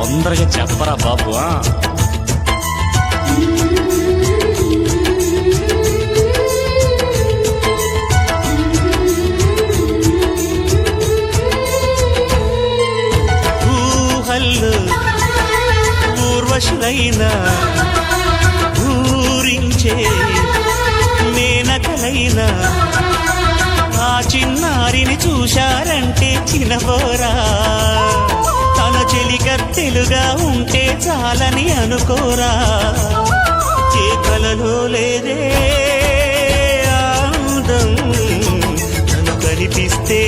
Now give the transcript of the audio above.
తొందరగా చెప్పరా బాబు. ఊహల్లో ఊర్వశులైన ఊరించే మేనకలైన ఆ చిన్నారిని చూశారంటే చినబోరా, తన చెలికత్తెలుగా ఉంటే చాలని అనుకోరా. ఏ కలలో లేదే ఆనందం, తను కనిపిస్తే